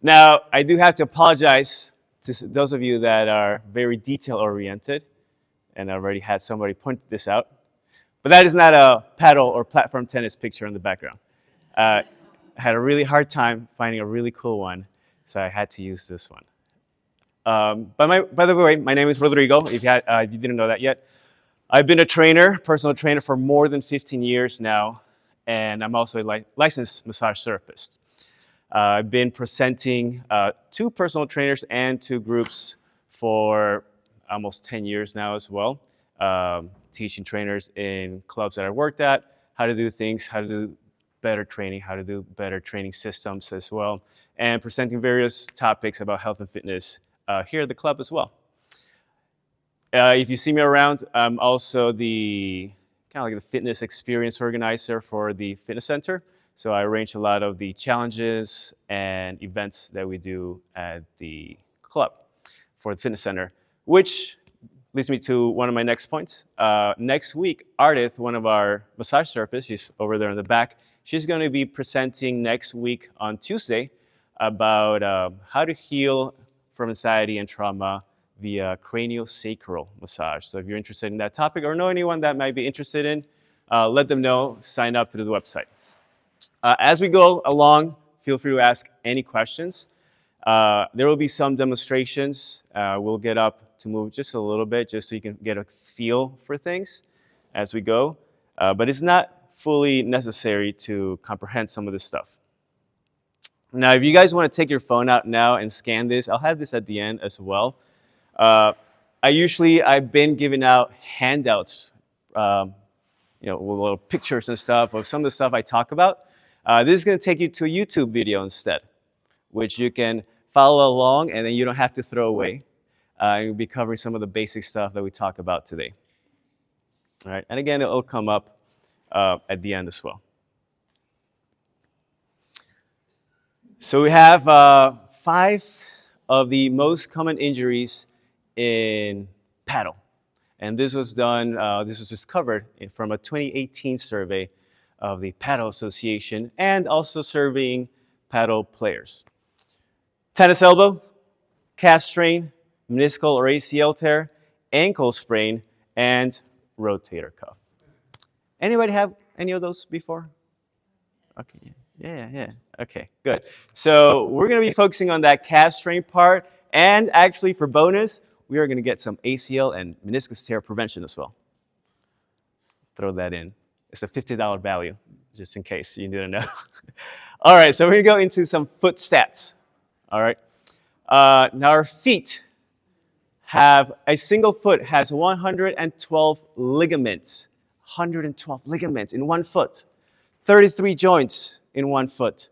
Now, I do have to apologize to those of you that are very detail-oriented, and I already had somebody point this out. But that is not a paddle or platform tennis picture in the background. I had a really hard time finding a really cool one, so I had to use this one. By the way, my name is Rodrigo, if you didn't know that yet. I've been a trainer, personal trainer, for more than 15 years now, and I'm also a licensed massage therapist. I've been presenting two personal trainers and two groups for almost 10 years now as well, teaching trainers in clubs that I worked at how to do things, how to do better training, how to do better training systems as well, and presenting various topics about health and fitness here at the club as well. If you see me around, I'm also the kind of like the fitness experience organizer for the fitness center. So I arrange a lot of the challenges and events that we do at the club for the fitness center, which leads me to one of my next points. Next week, Ardith, one of our massage therapists, she's over there in the back, she's going to be presenting next week on Tuesday about how to heal from anxiety and trauma via craniosacral massage. So if you're interested in that topic or know anyone that might be interested in, let them know, sign up through the website. As we go along, feel free to ask any questions. There will be some demonstrations. We'll get up to move just a little bit just so you can get a feel for things as we go. But it's not fully necessary to comprehend some of this stuff. Now, if you guys want to take your phone out now and scan this, I'll have this at the end as well. I've been giving out handouts, with little pictures and stuff of some of the stuff I talk about. This is going to take you to a YouTube video instead, which you can follow along and then you don't have to throw away. We'll be covering some of the basic stuff that we talk about today. All right, and again, it'll come up at the end as well. So we have 5 of the most common injuries in paddle. And this was discovered from a 2018 survey of the Paddle Association and also surveying paddle players. Tennis elbow, calf strain, meniscal or ACL tear, ankle sprain, and rotator cuff. Anybody have any of those before? Okay, yeah. Okay, good. So we're going to be focusing on that calf strain part, and actually for bonus, we are going to get some ACL and meniscus tear prevention as well. Throw that in. It's a $50 value, just in case you didn't know. All right, so we're going to go into some foot stats. All right. Now our feet have, a single foot has 112 ligaments. 112 ligaments in one foot. 33 joints in one foot.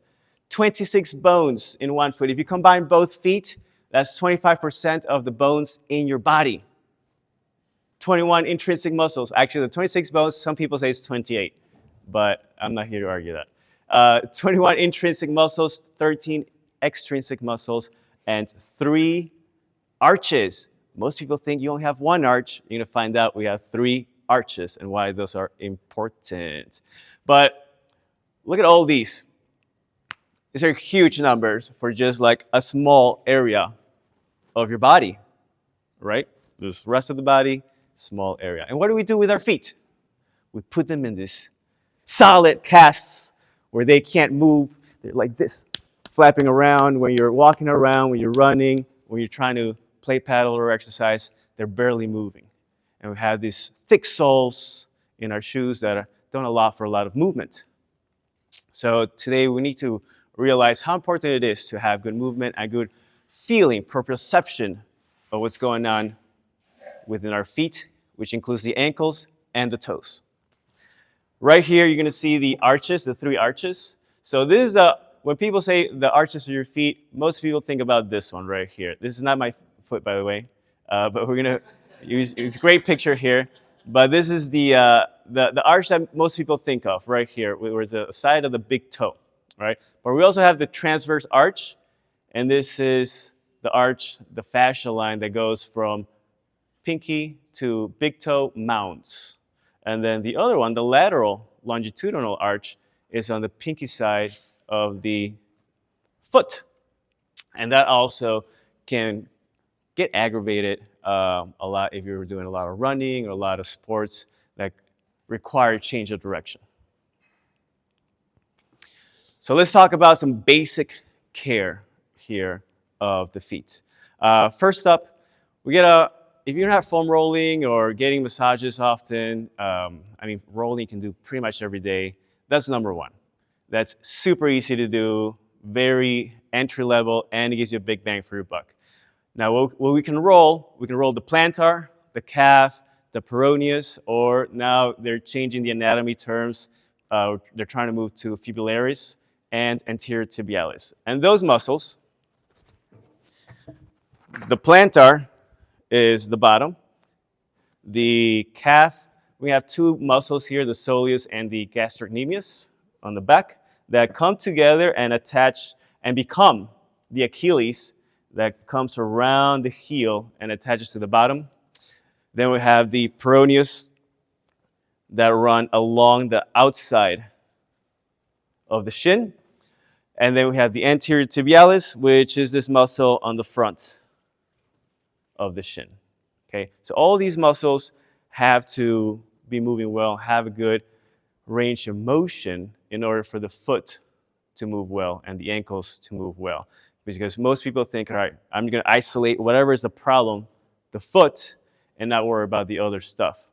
26 bones in one foot. If you combine both feet, that's 25% of the bones in your body. 21 intrinsic muscles. Actually, the 26 bones, some people say it's 28, but I'm not here to argue that. 21 intrinsic muscles, 13 extrinsic muscles, and 3 arches. Most people think you only have 1 arch. You're going to find out we have 3 arches and why those are important. But look at all these. These are huge numbers for just like a small area of your body, right? There's the rest of the body, small area. And what do we do with our feet? We put them in this solid casts where they can't move. They're like this, flapping around when you're walking around, when you're running, when you're trying to play paddle or exercise. They're barely moving. And we have these thick soles in our shoes that don't allow for a lot of movement. So today we need to realize how important it is to have good movement and good feeling, proprioception of what's going on within our feet, which includes the ankles and the toes. Right here, you're going to see the arches, the 3 arches. So this is when people say the arches of your feet, most people think about this one right here. This is not my foot, by the way, but we're going to use, it's a great picture here. But this is the arch that most people think of right here, where it's the side of the big toe, right? But we also have the transverse arch, and this is the arch, the fascia line that goes from pinky to big toe mounds. And then the other one, the lateral longitudinal arch, is on the pinky side of the foot. And that also can get aggravated a lot if you're doing a lot of running or a lot of sports that require change of direction. So let's talk about some basic care here of the feet. First up, we get a, if you're not foam rolling or getting massages often, I mean, rolling you can do pretty much every day. That's number one. That's super easy to do, very entry level, and it gives you a big bang for your buck. Now, what we can roll the plantar, the calf, the peroneus, or now they're changing the anatomy terms. They're trying to move to fibularis and anterior tibialis. And those muscles, the plantar is the bottom. The calf, we have two muscles here, the soleus and the gastrocnemius on the back, that come together and attach and become the Achilles that comes around the heel and attaches to the bottom. Then we have the peroneus that run along the outside of the shin. And then we have the anterior tibialis, which is this muscle on the front of the shin. Okay, so all these muscles have to be moving well, have a good range of motion in order for the foot to move well and the ankles to move well. Because most people think, all right, I'm going to isolate whatever is the problem, the foot, and not worry about the other stuff.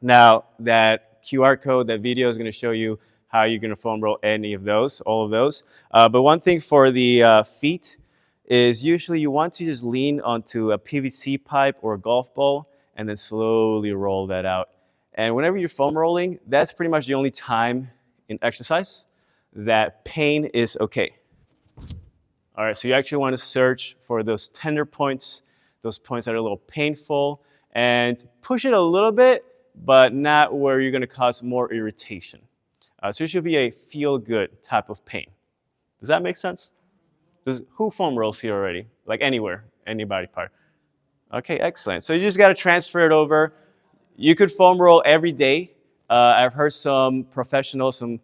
Now, that QR code, that video is going to show you how you're going to foam roll any of those, all of those. But one thing for the feet is usually you want to just lean onto a PVC pipe or a golf ball and then slowly roll that out. And whenever you're foam rolling, that's pretty much the only time in exercise that pain is okay. All right, so you actually want to search for those tender points, those points that are a little painful, and push it a little bit, but not where you're going to cause more irritation. So it should be a feel-good type of pain. Does that make sense? Who foam rolls here already? Like anywhere, any body part? Okay, excellent. So you just got to transfer it over. You could foam roll every day. I've heard some professionals, some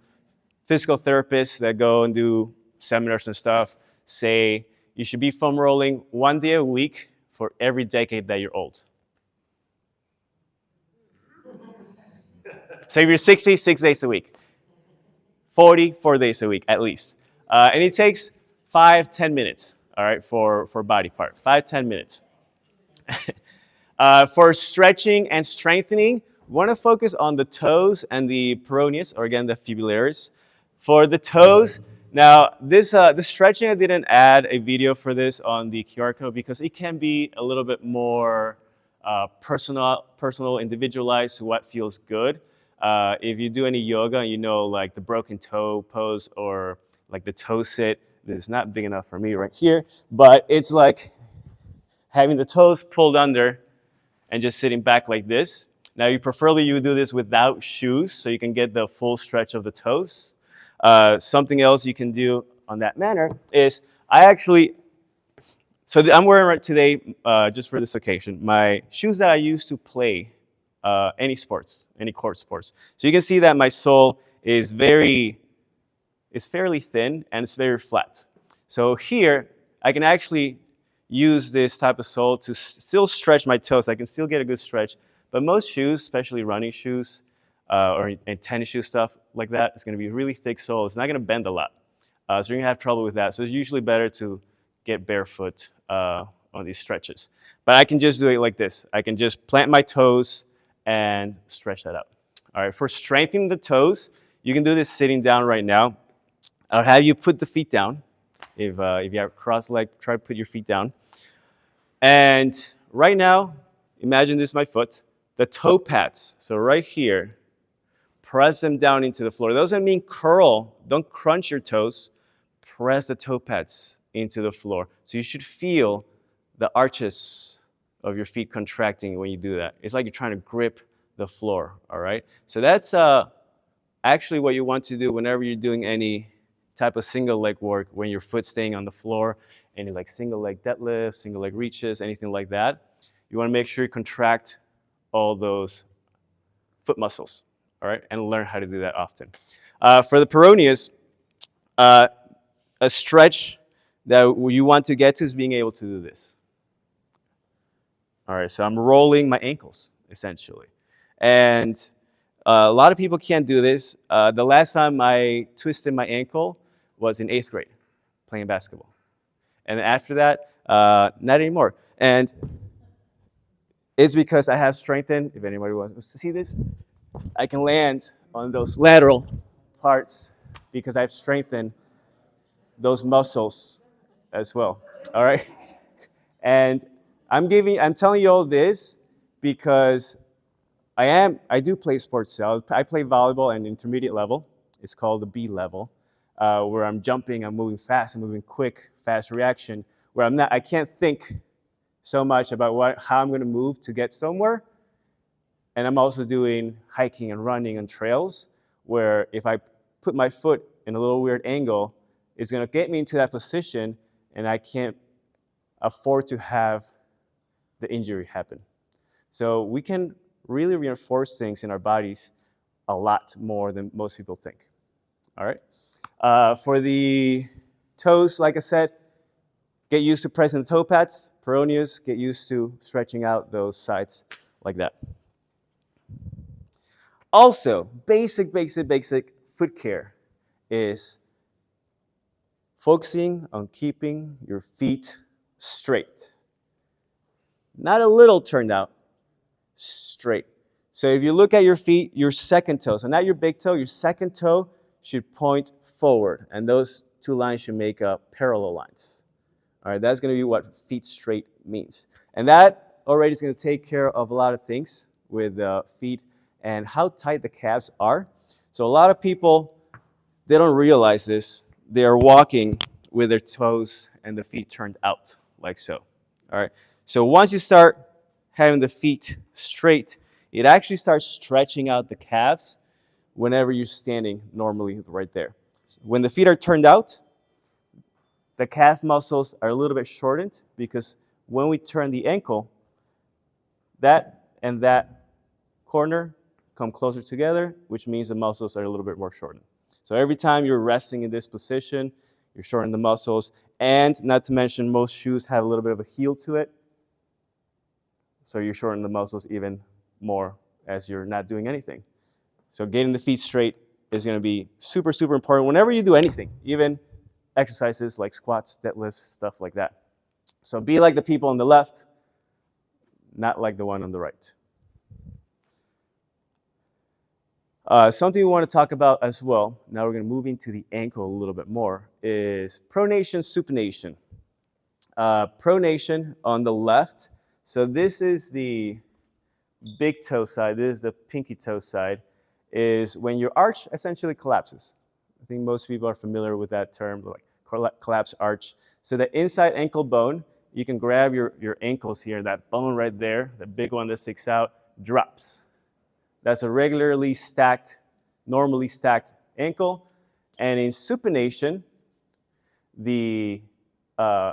physical therapists that go and do seminars and stuff say you should be foam rolling 1 day a week for every decade that you're old. So if you're 60, 6 days a week. 40, 4 days a week at least. And it takes 5-10 minutes, all right, for body part, 5-10 minutes. For stretching and strengthening, we want to focus on the toes and the peroneus, or again, the fibularis. For the toes, now this the stretching, I didn't add a video for this on the QR code because it can be a little bit more personal, individualized to what feels good. If you do any yoga and you know like the broken toe pose or like the toe sit, this is not big enough for me right here, but it's like having the toes pulled under and just sitting back like this. Now, preferably you do this without shoes so you can get the full stretch of the toes. Something else you can do on that manner is I'm wearing right today, just for this occasion, my shoes that I use to play any sports, any court sports. So you can see that my sole is fairly thin and it's very flat. So here, I can actually use this type of sole to still stretch my toes. I can still get a good stretch. But most shoes, especially running shoes or tennis shoe stuff like that, it's going to be really thick sole. It's not going to bend a lot. So you're going to have trouble with that. So it's usually better to get barefoot on these stretches. But I can just do it like this. I can just plant my toes and stretch that out. All right, for strengthening the toes, you can do this sitting down right now. I'll have you put the feet down. If you have cross-leg, try to put your feet down. And right now, imagine this is my foot. The toe pads, so right here, press them down into the floor. That doesn't mean curl. Don't crunch your toes. Press the toe pads into the floor. So you should feel the arches of your feet contracting when you do that. It's like you're trying to grip the floor, all right? So that's actually what you want to do whenever you're doing any type of single leg work, when your foot's staying on the floor, any like single leg deadlifts, single leg reaches, anything like that. You want to make sure you contract all those foot muscles, all right, and learn how to do that often. For the peroneus, a stretch that you want to get to is being able to do this. All right, so I'm rolling my ankles, essentially. And a lot of people can't do this. The last time I twisted my ankle was in 8th grade, playing basketball. And after that, not anymore. And it's because I have strengthened, if anybody wants to see this, I can land on those lateral parts because I've strengthened those muscles as well. All right? And I'm telling you all this because I do play sports. So I play volleyball at an intermediate level. It's called the B level, where I'm jumping, I'm moving fast, I'm moving quick, fast reaction, where I can't think so much about how I'm going to move to get somewhere. And I'm also doing hiking and running on trails, where if I put my foot in a little weird angle, it's going to get me into that position, and I can't afford to have the injury happen. So we can really reinforce things in our bodies a lot more than most people think. All right. For the toes, like I said, get used to pressing the toe pads. Peroneus, get used to stretching out those sides like that. Also, basic foot care is focusing on keeping your feet straight. Not a little turned out, straight. So if you look at your feet, your second toe, so not your big toe, your second toe should point forward. And those two lines should make parallel lines. All right, that's going to be what feet straight means. And that already is going to take care of a lot of things with feet and how tight the calves are. So a lot of people, they don't realize this. They are walking with their toes and the feet turned out, like so. All right. So once you start having the feet straight, it actually starts stretching out the calves whenever you're standing normally right there. When the feet are turned out, the calf muscles are a little bit shortened because when we turn the ankle, that and that corner come closer together, which means the muscles are a little bit more shortened. So every time you're resting in this position, you're shortening the muscles. And not to mention, most shoes have a little bit of a heel to it. So you're shortening the muscles even more as you're not doing anything. So getting the feet straight is going to be super, super important whenever you do anything, even exercises like squats, deadlifts, stuff like that. So be like the people on the left, not like the one on the right. Something we want to talk about as well, now we're going to move into the ankle a little bit more, is pronation, supination. Pronation on the left, so this is the big toe side, this is the pinky toe side, is when your arch essentially collapses. I think most people are familiar with that term, like collapse arch. So the inside ankle bone, you can grab your ankles here, that bone right there, the big one that sticks out, drops. That's a regularly stacked, normally stacked ankle. And in supination, the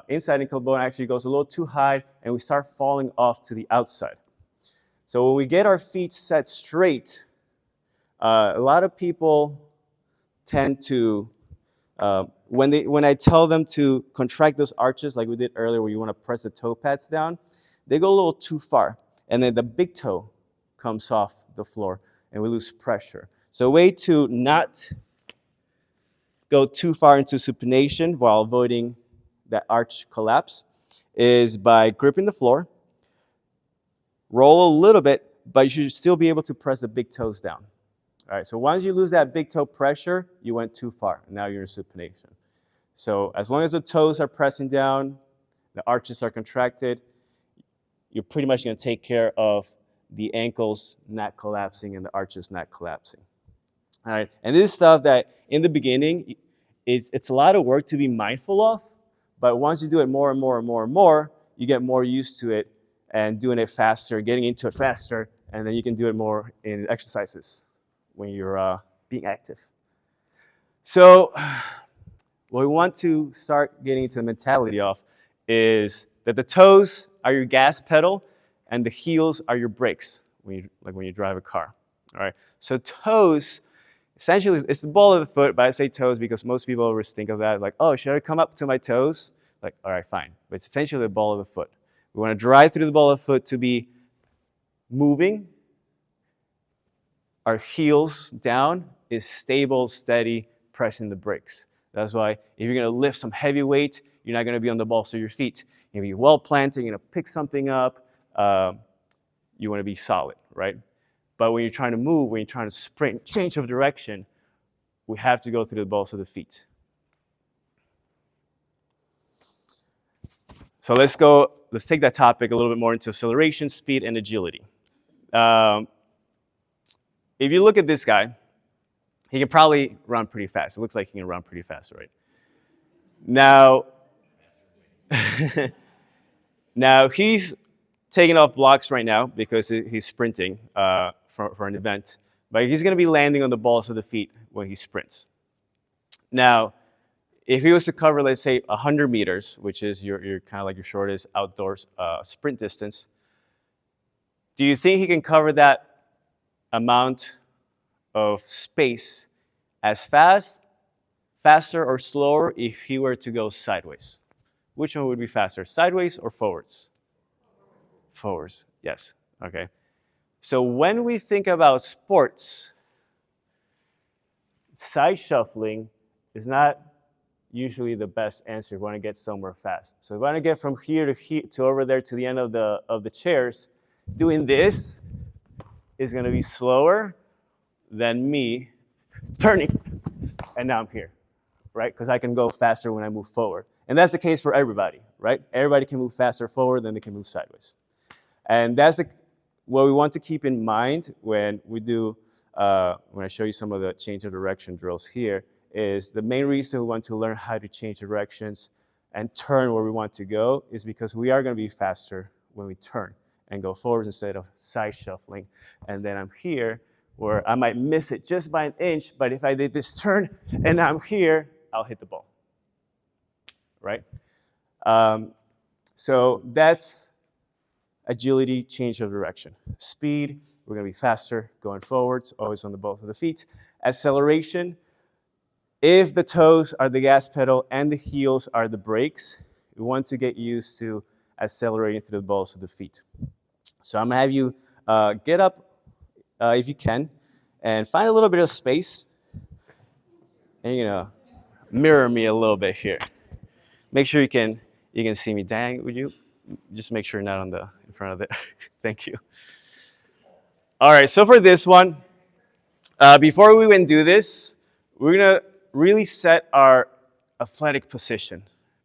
inside ankle bone actually goes a little too high and we start falling off to the outside. So when we get our feet set straight, a lot of people tend to, when I tell them to contract those arches like we did earlier where you want to press the toe pads down, they go a little too far. And then the big toe comes off the floor and we lose pressure. So a way to not go too far into supination while avoiding that arch collapse is by gripping the floor, roll a little bit, but you should still be able to press the big toes down. All right, so once you lose that big toe pressure, you went too far, and now you're in supination. So as long as the toes are pressing down, the arches are contracted, you're pretty much going to take care of the ankles not collapsing and the arches not collapsing. All right, and this is stuff that in the beginning, it's a lot of work to be mindful of, but once you do it more and more and more and more, you get more used to it and doing it faster, getting into it faster, and then you can do it more in exercises when you're being active. So what we want to start getting into the mentality of is that the toes are your gas pedal and the heels are your brakes when you drive a car. All right. So toes, essentially, it's the ball of the foot, but I say toes because most people always think of that like, oh, should I come up to my toes? Like, all right, fine. But it's essentially the ball of the foot. We want to drive through the ball of the foot to be moving. Our heels down is stable, steady, pressing the brakes. That's why if you're going to lift some heavy weight, you're not going to be on the balls of your feet. You're going to be well planted. You're going to pick something up. You want to be solid, right? But when you're trying to move, when you're trying to sprint, change of direction, we have to go through the balls of the feet. So let's take that topic a little bit more into acceleration, speed, and agility. If you look at this guy, he can probably run pretty fast. It looks like he can run pretty fast, right? Now, now he's taking off blocks right now because he's sprinting for an event. But he's going to be landing on the balls of the feet when he sprints. Now, if he was to cover, let's say, 100 meters, which is your kind of like your shortest outdoors sprint distance, do you think he can cover that amount of space as faster, or slower if he were to go sideways? Which one would be faster, sideways or forwards? Forwards, yes. Okay. So when we think about sports, side shuffling is not usually the best answer if we want to get somewhere fast. So if we want to get from here to over there to the end of the chairs, doing this is going to be slower than me turning, and now I'm here, right? Because I can go faster when I move forward. And that's the case for everybody, right? Everybody can move faster forward than they can move sideways. And that's what we want to keep in mind when we do, when I show you some of the change of direction drills here, is the main reason we want to learn how to change directions and turn where we want to go is because we are going to be faster when we turn and go forwards instead of side shuffling. And then I'm here where I might miss it just by an inch, but if I did this turn and I'm here, I'll hit the ball, right? So that's agility, change of direction. Speed, we're going to be faster going forwards, always on the balls of the feet. Acceleration, if the toes are the gas pedal and the heels are the brakes, we want to get used to accelerating through the balls of the feet. So I'm going to have you get up if you can and find a little bit of space and mirror me a little bit here. Make sure you can see me. Dang, would you just make sure you're not in front of it? Thank you. All right, so for this one, before we even do this, we're going to really set our athletic position.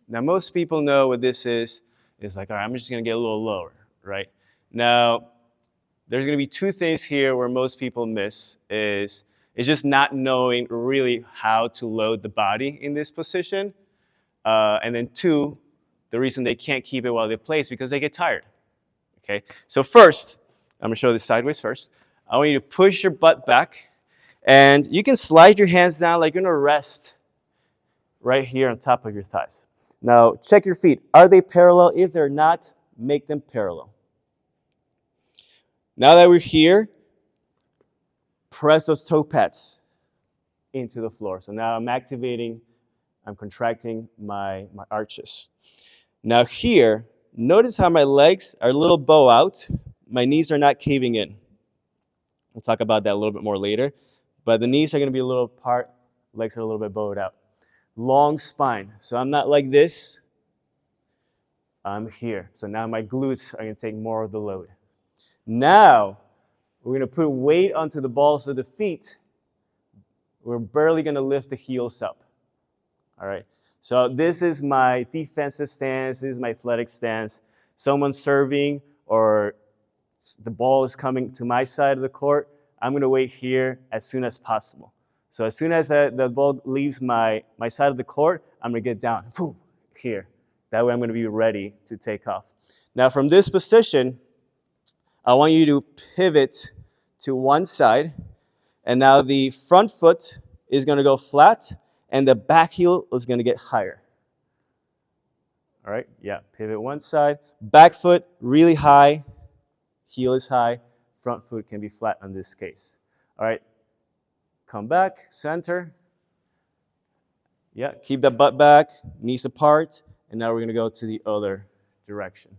Now, most people know what this is like, all right, I'm just going to get a little lower, right? Now, there's going to be two things here where most people miss is just not knowing really how to load the body in this position. And then two, the reason they can't keep it while they play is because they get tired. Okay, so first, I'm going to show this sideways first. I want you to push your butt back, and you can slide your hands down like you're going to rest right here on top of your thighs. Now, check your feet. Are they parallel? If they're not, make them parallel. Now that we're here, press those toe pads into the floor. So now I'm contracting my arches. Now here, notice how my legs are a little bow out. My knees are not caving in. We'll talk about that a little bit more later. But the knees are going to be a little apart. Legs are a little bit bowed out. Long spine. So I'm not like this. I'm here. So now my glutes are going to take more of the load. Now, we're going to put weight onto the balls of the feet. We're barely going to lift the heels up. All right. So this is my defensive stance. This is my athletic stance. Someone's serving or the ball is coming to my side of the court. I'm going to wait here as soon as possible. So as soon as the ball leaves my side of the court, I'm going to get down, boom, here. That way I'm going to be ready to take off. Now from this position, I want you to pivot to one side. And now the front foot is going to go flat, and the back heel is going to get higher. All right, yeah, pivot one side. Back foot really high, heel is high. Front foot can be flat in this case. All right, come back, center. Yeah, keep the butt back, knees apart, and now we're gonna go to the other direction.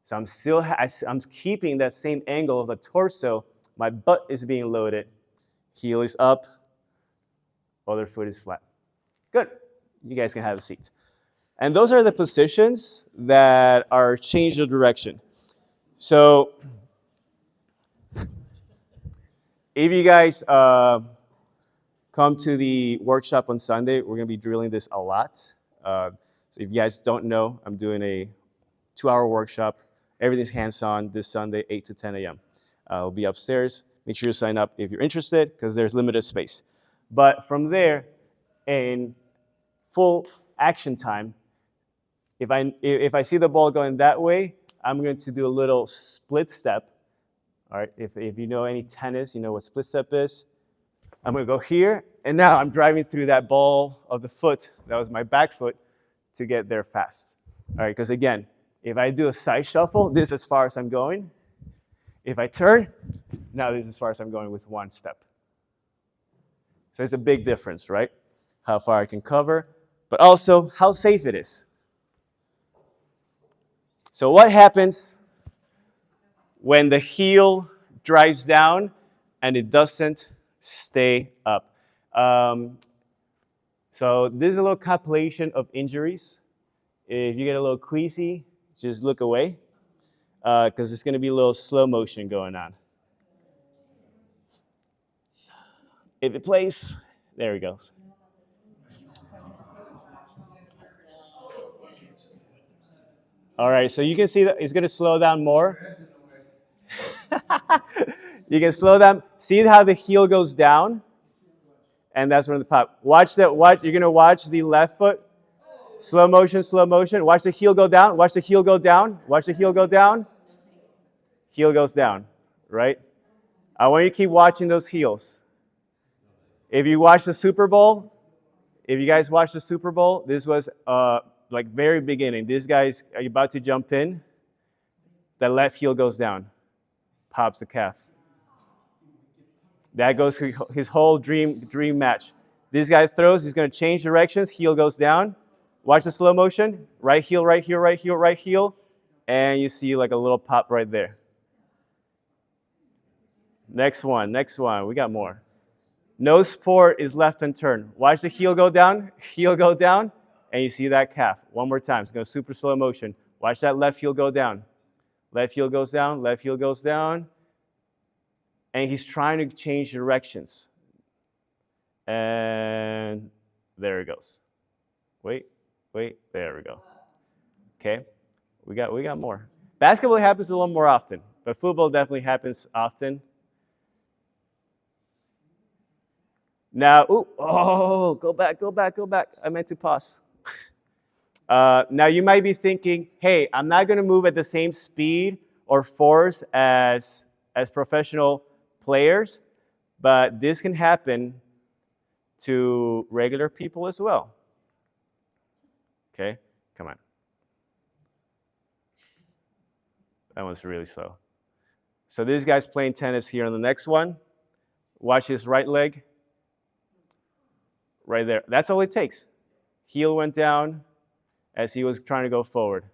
So I'm keeping that same angle of the torso. My butt is being loaded. Heel is up, other foot is flat. Good. You guys can have a seat. And those are the positions that are change of direction. So if you guys come to the workshop on Sunday, we're going to be drilling this a lot. So if you guys don't know, I'm doing a 2-hour workshop. Everything's hands-on this Sunday, 8 to 10 a.m. I'll be upstairs. Make sure you sign up if you're interested, because there's limited space. But from there, in full action time, if I see the ball going that way, I'm going to do a little split step. All right, if you know any tennis, you know what split step is. I'm going to go here, and now I'm driving through that ball of the foot, that was my back foot, to get there fast. All right, because again, if I do a side shuffle, this is as far as I'm going. If I turn, now this is as far as I'm going with one step. So it's a big difference, right? How far I can cover, but also how safe it is. So what happens when the heel drives down and it doesn't stay up? So this is a little compilation of injuries. If you get a little queasy, just look away, because it's going to be a little slow motion going on. If it plays, there it goes. All right, so you can see that it's going to slow down more. You can slow down. See how the heel goes down? And that's when the pop. Watch that. You're going to watch the left foot. Slow motion, slow motion. Watch the heel go down. Watch the heel go down. Watch the heel go down. Heel goes down, right? I want you to keep watching those heels. If you watch the Super Bowl, if you guys watch the Super Bowl, this was like very beginning. These guys are about to jump in. The left heel goes down, pops the calf. That goes through his whole dream match. This guy throws, he's going to change directions. Heel goes down. Watch the slow motion. Right heel, right heel, right heel, right heel. And you see like a little pop right there. Next one. We got more. No sport is left unturned. Watch the heel go down, and you see that calf. One more time. It's going to super slow motion. Watch that left heel go down. Left heel goes down, left heel goes down. And he's trying to change directions. And there it goes. Wait, there we go. Okay, we got more. Basketball happens a little more often, but football definitely happens often. Now, go back. I meant to pause. Now you might be thinking, hey, I'm not going to move at the same speed or force as professional players, but this can happen to regular people as well. Okay, come on. That one's really slow. So this guy's playing tennis here on the next one. Watch his right leg. Right there. That's all it takes. Heel went down as he was trying to go forward.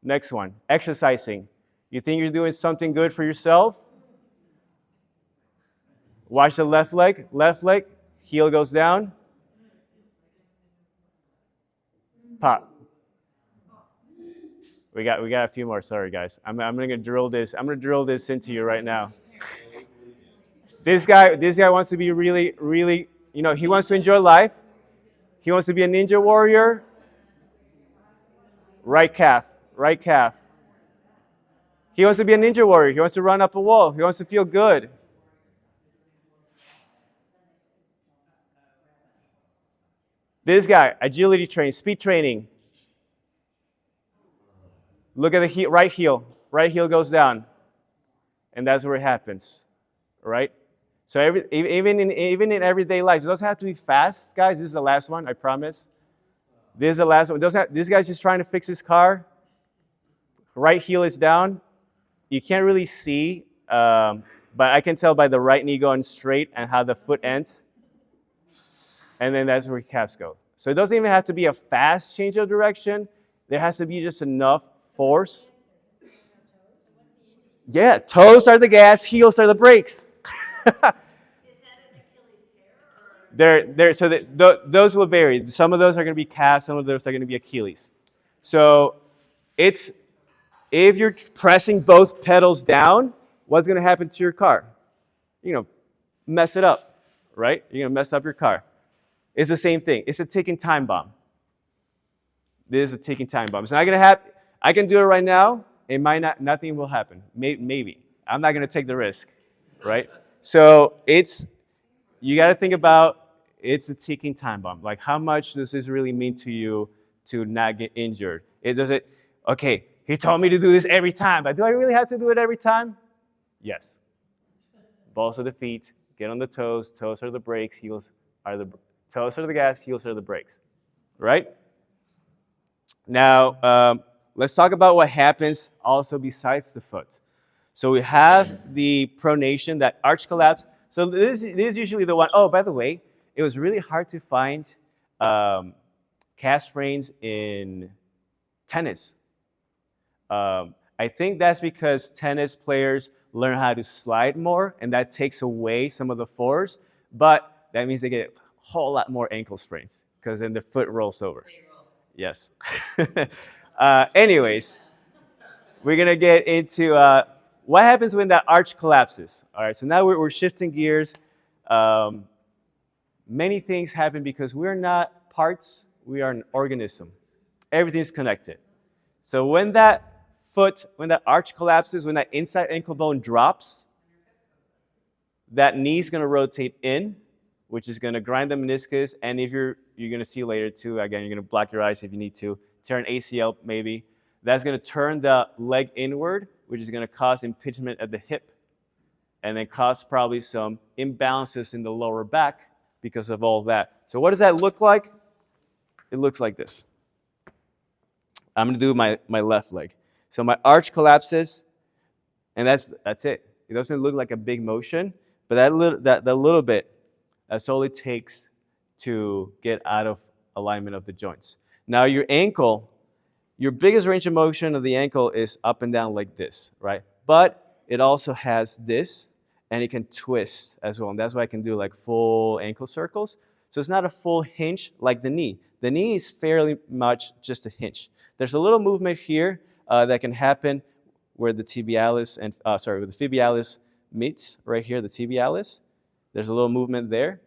Next one, exercising. You think you're doing something good for yourself? Watch the left leg, heel goes down. Pop. We got a few more, sorry guys. I'm gonna drill this into you right now. This guy wants to be really, really, he wants to enjoy life. He wants to be a ninja warrior. Right calf. He wants to be a ninja warrior. He wants to run up a wall. He wants to feel good. This guy, agility training, speed training. Look at the heel, right heel. Right heel goes down. And that's where it happens, right? So even in everyday life, it doesn't have to be fast, guys. This is the last one, I promise. This is the last one. This guy's just trying to fix his car. Right heel is down. You can't really see, but I can tell by the right knee going straight and how the foot ends. And then that's where calves go. So it doesn't even have to be a fast change of direction. There has to be just enough force. Yeah, toes are the gas, heels are the brakes. Those will vary. Some of those are going to be calves, some of those are going to be Achilles. So it's if you're pressing both pedals down, what's going to happen to your car? You know, mess it up, right? You're going to mess up your car. It's the same thing. It's a ticking time bomb. This is a ticking time bomb. It's not going to happen. I can do it right now. It might not. Nothing will happen. Maybe. I'm not going to take the risk, right? So you got to think about it's a ticking time bomb. Like, how much does this really mean to you to not get injured? Okay, he told me to do this every time, but do I really have to do it every time? Yes. Balls are the feet, get on the toes are the brakes, toes are the gas, heels are the brakes, right? Now, let's talk about what happens also besides the foot. So we have the pronation, that arch collapse. So this is usually the one. Oh, by the way, it was really hard to find calf sprains in tennis. I think that's because tennis players learn how to slide more, and that takes away some of the force. But that means they get a whole lot more ankle sprains because then the foot rolls over. Yes. Anyways, we're gonna get into what happens when that arch collapses. All right, so now we're shifting gears. Many things happen because we're not parts, we are an organism. Everything's connected. So when that arch collapses, when that inside ankle bone drops, that knee's gonna rotate in, which is gonna grind the meniscus, and if you're gonna see later too, again, you're gonna block your eyes if you need to, tear an ACL maybe. That's gonna turn the leg inward, which is gonna cause impingement at the hip, and then cause probably some imbalances in the lower back because of all that. So what does that look like? It looks like this. I'm gonna do my left leg. So my arch collapses, and that's it. It doesn't look like a big motion, but that little bit, that's all it takes to get out of alignment of the joints. Now your ankle, your biggest range of motion of the ankle is up and down like this, right? But it also has this, and it can twist as well. And that's why I can do like full ankle circles. So it's not a full hinge like the knee. The knee is fairly much just a hinge. There's a little movement here that can happen where the tibialis and, where the fibialis meets right here, the tibialis. There's a little movement there.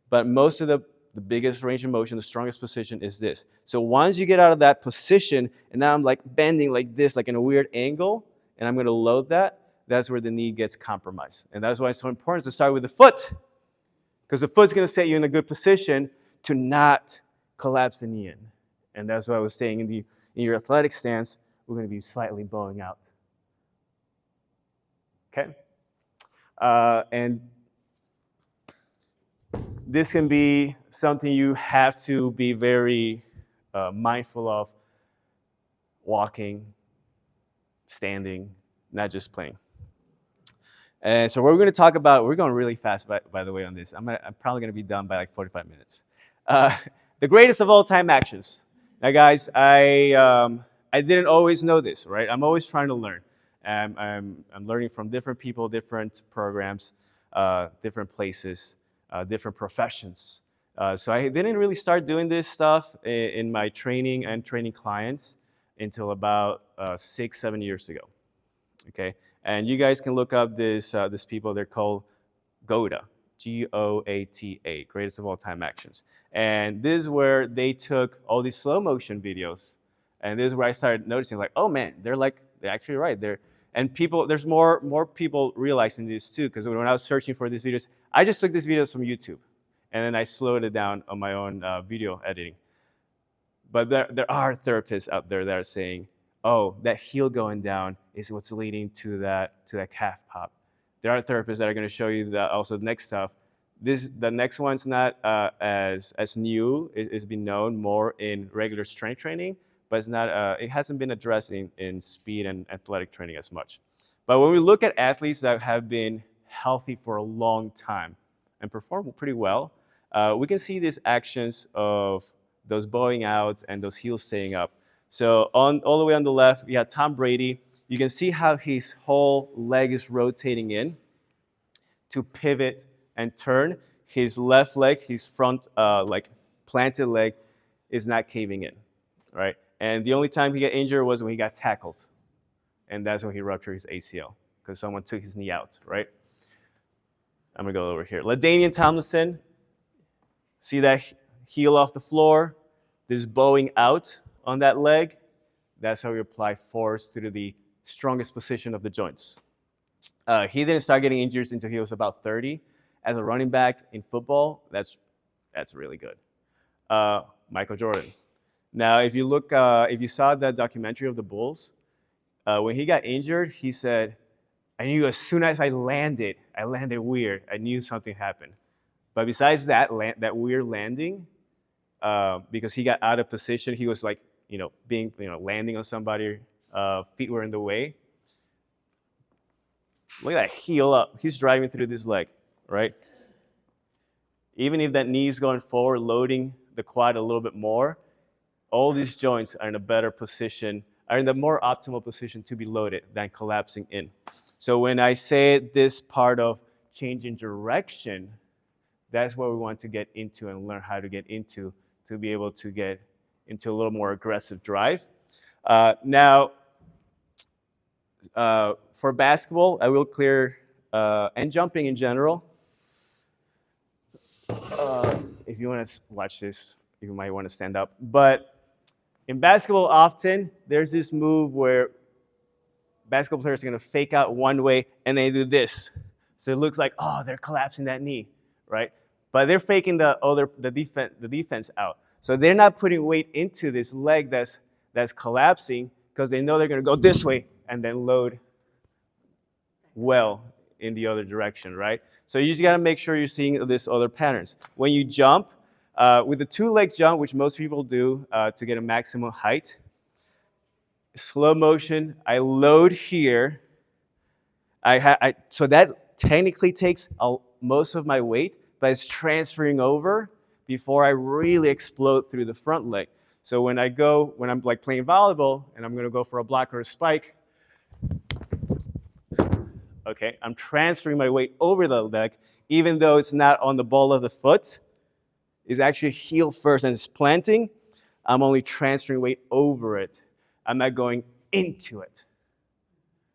But most of the biggest range of motion, the strongest position is this. So once you get out of that position, and now I'm like bending like this, like in a weird angle, and I'm gonna load that, that's where the knee gets compromised. And that's why it's so important to start with the foot, because the foot's gonna set you in a good position to not collapse the knee in. And that's what I was saying, in your athletic stance, we're gonna be slightly bowing out. Okay? And this can be something you have to be very mindful of, walking, standing, not just playing. And so what we're going to talk about, we're going really fast, by the way, on this. I'm probably going to be done by like 45 minutes. The greatest of all time actions. Now, guys, I didn't always know this, right? I'm always trying to learn. I'm learning from different people, different programs, different places, different professions. So I didn't really start doing this stuff in my training and training clients until about 6-7 years ago. Okay, and you guys can look up this people. They're called GOATA, G-O-A-T-A, greatest of all time actions. And this is where they took all these slow motion videos, and this is where I started noticing, like, oh man, they're actually right. There's more people realizing this too, because when I was searching for these videos, I just took these videos from YouTube, and then I slowed it down on my own video editing. But there are therapists out there that are saying, oh, that heel going down is what's leading to that calf pop. There are therapists that are going to show you that also the next stuff. The next one's not as new. It's been known more in regular strength training, but it's not. It hasn't been addressed in speed and athletic training as much. But when we look at athletes that have been healthy for a long time and perform pretty well, we can see these actions of those bowing out and those heels staying up. So all the way on the left, you have Tom Brady. You can see how his whole leg is rotating in to pivot and turn. His left leg, his front like planted leg, is not caving in, right? And the only time he got injured was when he got tackled, and that's when he ruptured his ACL because someone took his knee out, right? I'm gonna go over here. LaDainian Tomlinson, see that heel off the floor, this bowing out on that leg. That's how we apply force to the strongest position of the joints. He didn't start getting injuries until he was about 30. As a running back in football, that's really good. Michael Jordan. Now, if you saw that documentary of the Bulls, when he got injured, he said, "I knew as soon as I landed weird. I knew something happened." But besides that, that weird landing, because he got out of position, he was like, landing on somebody, feet were in the way. Look at that heel up. He's driving through this leg, right? Even if that knee is going forward, loading the quad a little bit more, all these joints are in a better position, are in the more optimal position to be loaded than collapsing in. So when I say this part of change in direction, that's what we want to get into and learn how to get into to be able to get into a little more aggressive drive. Now, for basketball, I will clear, and jumping in general. If you want to watch this, you might want to stand up. But in basketball, often there's this move where basketball players are going to fake out one way and they do this. So it looks like, oh, they're collapsing that knee, right? But they're faking the defense out. So they're not putting weight into this leg that's collapsing because they know they're going to go this way and then load well in the other direction, right? So you just got to make sure you're seeing these other patterns. When you jump, with the two-leg jump, which most people do to get a maximum height, slow motion, I load here. So that technically takes most of my weight, but it's transferring over before I really explode through the front leg. So when I'm like playing volleyball and I'm going to go for a block or a spike, okay, I'm transferring my weight over the leg, even though it's not on the ball of the foot. It's actually heel first and it's planting. I'm only transferring weight over it. I'm not going into it.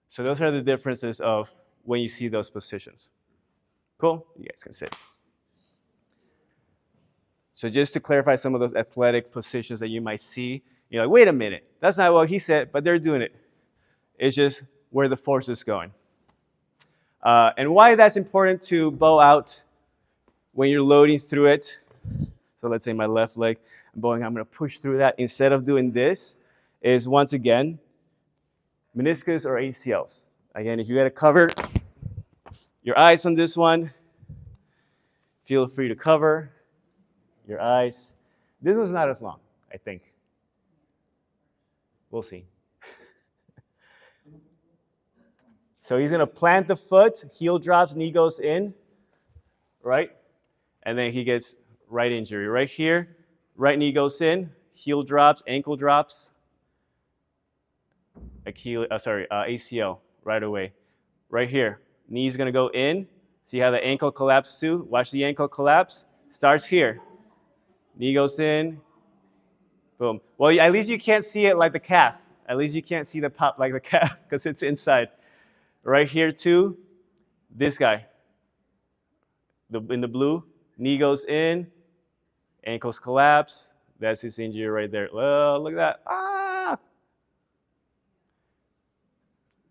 So those are the differences of when you see those positions. Cool? You guys can sit. So just to clarify some of those athletic positions that you might see, you're like, wait a minute, that's not what he said, but they're doing it. It's just where the force is going. And why that's important to bow out when you're loading through it. So let's say my left leg, I'm going to push through that. Instead of doing this, is once again, meniscus or ACLs. Again, if you got to cover your eyes on this one, feel free to cover your eyes. This one's not as long, I think. We'll see. So he's going to plant the foot, heel drops, knee goes in, right? And then he gets right injury. Right here, right knee goes in, heel drops, ankle drops, ACL right away. Right here, knee's going to go in. See how the ankle collapsed too? Watch the ankle collapse. Starts here. Knee goes in. Boom. Well, at least you can't see it like the calf. At least you can't see the pop like the calf because it's inside. Right here too, this guy. In the blue, knee goes in, ankles collapse. That's his injury right there. Well, look at that. Ah!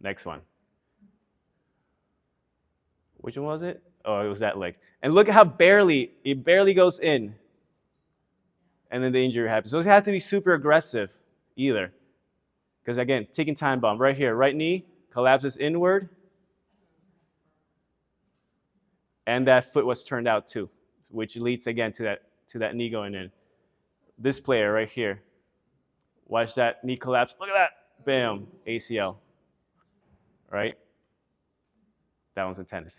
Next one. Which one was it? Oh, it was that leg. And look at how it barely goes in. And then the injury happens. So it has to be super aggressive either. Because again, ticking time bomb right here. Right knee collapses inward. And that foot was turned out too, which leads again to that knee going in. This player right here. Watch that knee collapse. Look at that. Bam. ACL. Right? That one's in tennis.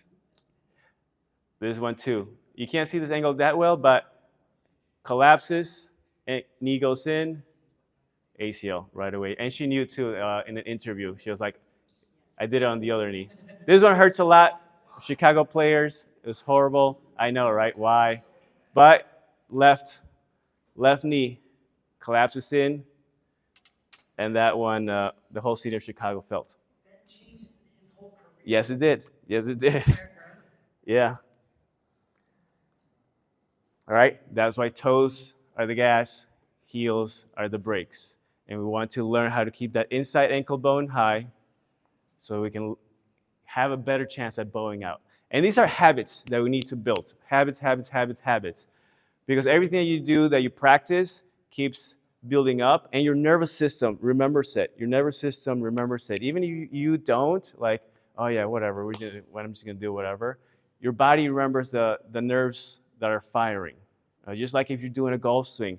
This one too. You can't see this angle that well, but collapses, knee goes in, ACL right away. And she knew too in an interview. She was like, I did it on the other knee. This one hurts a lot. Chicago players, it was horrible. I know, right? Why? But left knee collapses in, and that one, the whole city of Chicago felt. That changed his whole career. Yes, it did. Yes, it did. Yeah. All right. That's why toes are the gas, heels are the brakes, and we want to learn how to keep that inside ankle bone high, so we can have a better chance at bowing out. And these are habits that we need to build. Habits, habits, habits, habits. Because everything that you do, that you practice, keeps building up, and your nervous system remembers it. Your nervous system remembers it. Even if you don't, like, oh yeah, whatever, I'm just gonna do whatever. Your body remembers the nerves that are firing. Just like if you're doing a golf swing,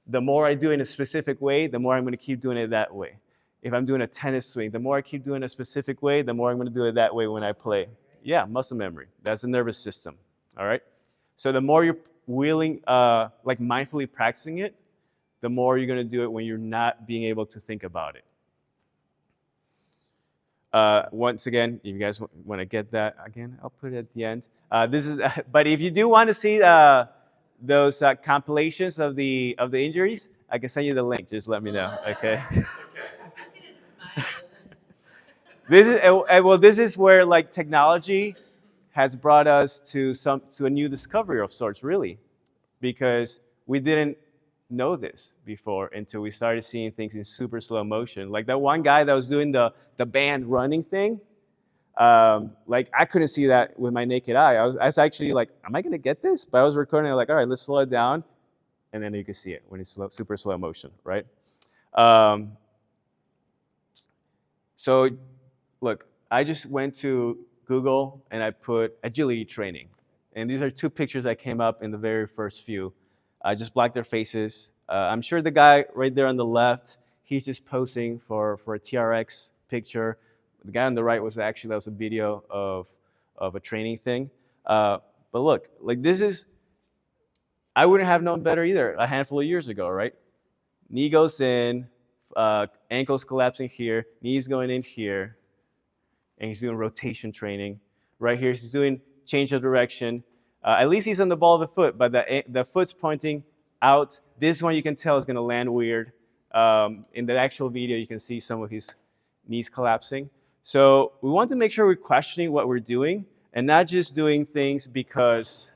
the more I do it in a specific way, the more I'm gonna keep doing it that way. If I'm doing a tennis swing, the more I keep doing it a specific way, the more I'm gonna do it that way when I play. Yeah, muscle memory. That's the nervous system. All right. So the more you're willing, like mindfully practicing it, the more you're going to do it when you're not being able to think about it. Once again, if you guys want to get that again, I'll put it at the end. This is, but if you do want to see those compilations of the injuries, I can send you the link. Just let me know, okay? This is well. This is where like technology has brought us to a new discovery of sorts, really, because we didn't know this before until we started seeing things in super slow motion. Like that one guy that was doing the band running thing. Like I couldn't see that with my naked eye. I was actually like, am I gonna get this? But I was recording it like, all right, let's slow it down, and then you can see it when it's super slow motion, right? So look, I just went to Google and I put agility training. And these are two pictures that came up in the very first few. I just blacked their faces. I'm sure the guy right there on the left, he's just posing for a TRX picture. The guy on the right was actually, that was a video of a training thing. But look, like this is, I wouldn't have known better either a handful of years ago, right? Knee goes in, ankles collapsing here, knees going in here, and he's doing rotation training. Right here, he's doing change of direction. At least he's on the ball of the foot, but the foot's pointing out. This one you can tell is going to land weird. In the actual video, you can see some of his knees collapsing. So we want to make sure we're questioning what we're doing and not just doing things because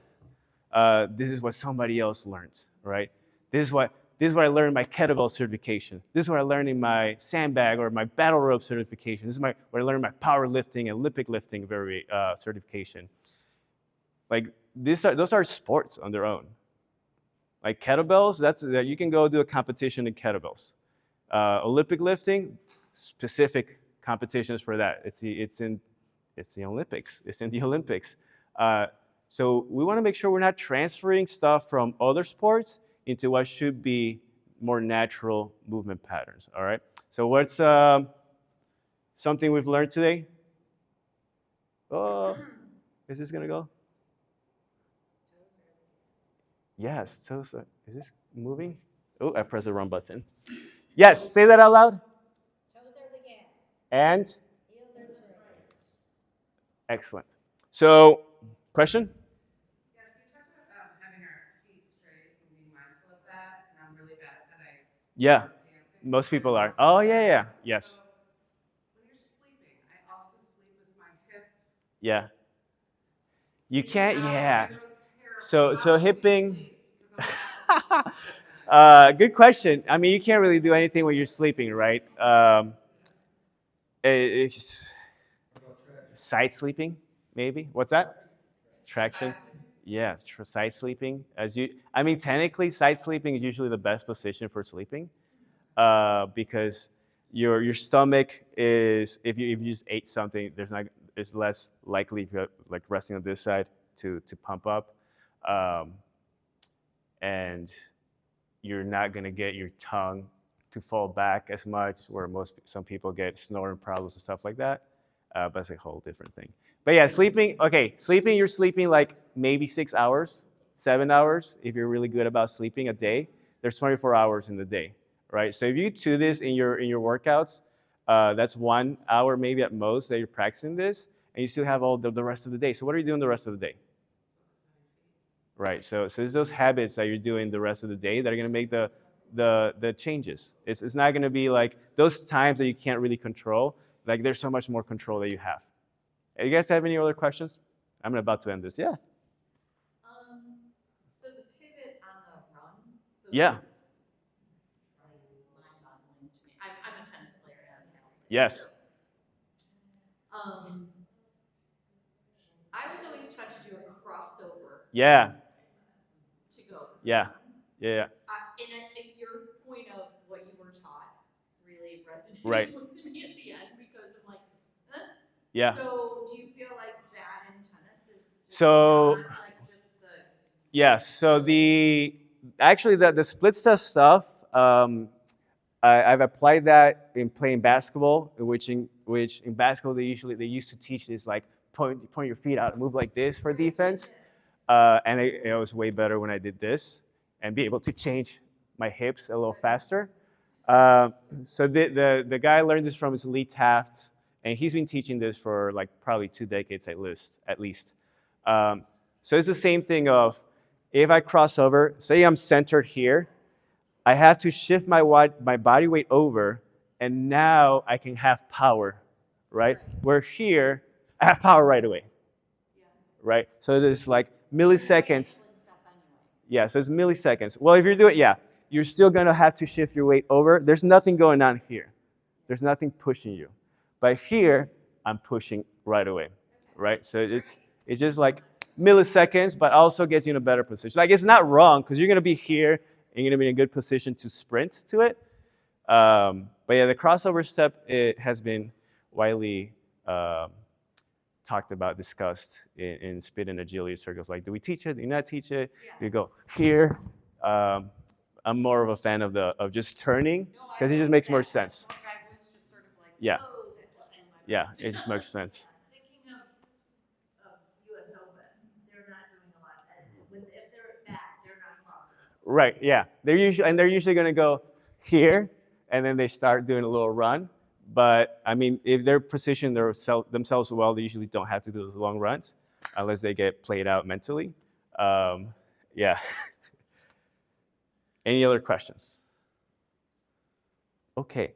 this is what somebody else learned, right? This is what I learned in my kettlebell certification. This is what I learned in my sandbag or my battle rope certification. This is what I learned in my powerlifting and Olympic lifting certification. Like those are sports on their own. Like kettlebells, you can go do a competition in kettlebells. Olympic lifting, specific competitions for that. It's in the Olympics. It's in the Olympics. So we want to make sure we're not transferring stuff from other sports into what should be more natural movement patterns. All right. So what's something we've learned today? Oh, is this gonna go? Yes, toes are, is this moving? Oh, I pressed the wrong button. Yes, say that out loud. Toes are the gas. And? Heels are the brakes. Excellent. So, question? Yes, you talked about having our feet straight and being mindful of that, and I'm really bad at that. Yeah, Dancing. most people are. Oh, yeah, yes. So, when you're sleeping, I also sleep with my hip. Yeah. You can't, yeah. So hipping. Good question. I mean, you can't really do anything when you're sleeping, right? It's side sleeping, maybe. What's that? Traction. Yeah, side sleeping. I mean, technically, side sleeping is usually the best position for sleeping, because your stomach is, if you just ate something, it's less likely if you're like resting on this side to pump up, and you're not gonna get your tongue to fall back as much, where some people get snoring problems and stuff like that. But that's a whole different thing. But yeah, sleeping. Okay, you're sleeping like maybe 6 hours, 7 hours if you're really good about sleeping a day. There's 24 hours in the day. right? So if you do this in your workouts, that's 1 hour maybe at most that you're practicing this, and you still have all the rest of the day. So what are you doing the rest of the day? Right. So it's those habits that you're doing the rest of the day that are going to make the changes. It's not going to be like those times that you can't really control. Like there's so much more control that you have. You guys have any other questions? I'm about to end this. Yeah. So the pivot on the run. Yeah. Mind-boggling to me. I'm a tennis player and a paddle player. Yes. So, I was always taught to do a crossover Yeah. to go. Yeah. Yeah. And your point of what you were taught really resonated Right. with me at the end because I'm like, huh? Yeah. So do you feel like that in tennis is just So- not like just the Yeah. So actually the split stuff, I've applied that in playing basketball, which in basketball they used to teach this like point your feet out, move like this for defense, and it was way better when I did this and be able to change my hips a little faster. So the guy learned this from his Lee Taft, and he's been teaching this for like probably 2 decades at least. So it's the same thing of if I cross over, say I'm centered here, I have to shift my body weight over, and now I can have power, right? Where here, I have power right away, right? So there's like milliseconds. Yeah, so it's milliseconds. Well, if you're doing, yeah, you're still gonna have to shift your weight over. There's nothing going on here. There's nothing pushing you. But here, I'm pushing right away, right? So it's just like milliseconds, but also gets you in a better position. Like it's not wrong because you're gonna be here and you're gonna be in a good position to sprint to it. But yeah, the crossover step, it has been widely talked about, discussed in speed and agility circles. Like, do we teach it? Do we not teach it? Do you go here? I'm more of a fan of just turning because it just makes more sense. Yeah. Yeah, it just makes sense. Thinking of U.S. Open, they're not doing a lot. If they're back, they're not crossing. Right. Yeah. They're usually going to go here, and then they start doing a little run. But I mean, if they're positioned themselves well, they usually don't have to do those long runs unless they get played out mentally. Yeah. Any other questions? Okay.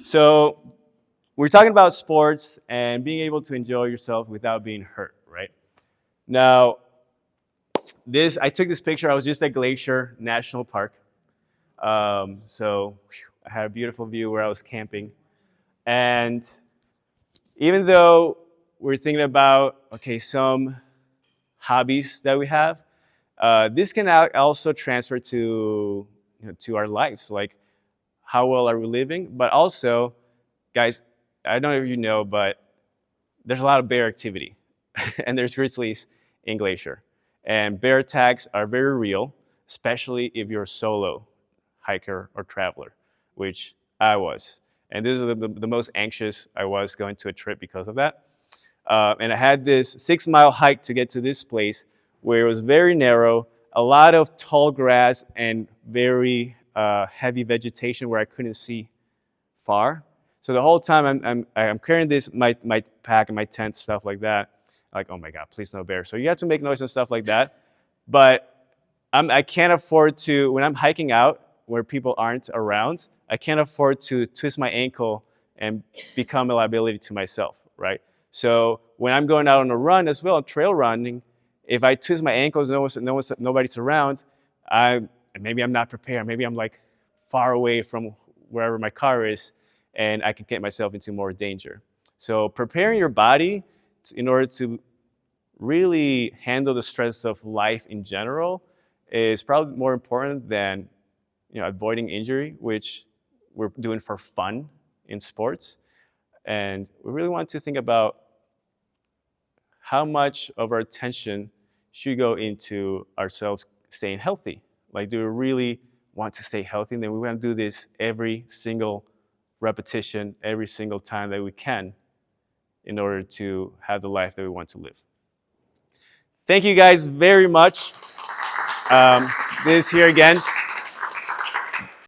So we're talking about sports and being able to enjoy yourself without being hurt, right? Now, I took this picture. I was just at Glacier National Park. So I had a beautiful view where I was camping. And even though we're thinking about, okay, some hobbies that we have, this can also transfer to, to our lives. Like, how well are we living? But also, guys, I don't know if you know, but there's a lot of bear activity. And there's grizzlies in Glacier. And bear attacks are very real, especially if you're a solo hiker or traveler, which I was. And this is the most anxious I was going to a trip because of that. And I had this 6-mile hike to get to this place where it was very narrow, a lot of tall grass and very heavy vegetation where I couldn't see far. So the whole time I'm carrying this, my pack and my tent, stuff like that. Like, oh my God, please no bear. So you have to make noise and stuff like that. But I can't afford to, when I'm hiking out where people aren't around, I can't afford to twist my ankle and become a liability to myself, right? So when I'm going out on a run as well, trail running, if I twist my ankles, nobody's around, maybe I'm not prepared. Maybe I'm like far away from wherever my car is, and I can get myself into more danger. So preparing your body in order to really handle the stress of life in general is probably more important than avoiding injury, which we're doing for fun in sports. And we really want to think about how much of our attention should go into ourselves staying healthy. Like, do we really want to stay healthy? And then we want to do this every single repetition, every single time that we can in order to have the life that we want to live. Thank you guys very much. This here again.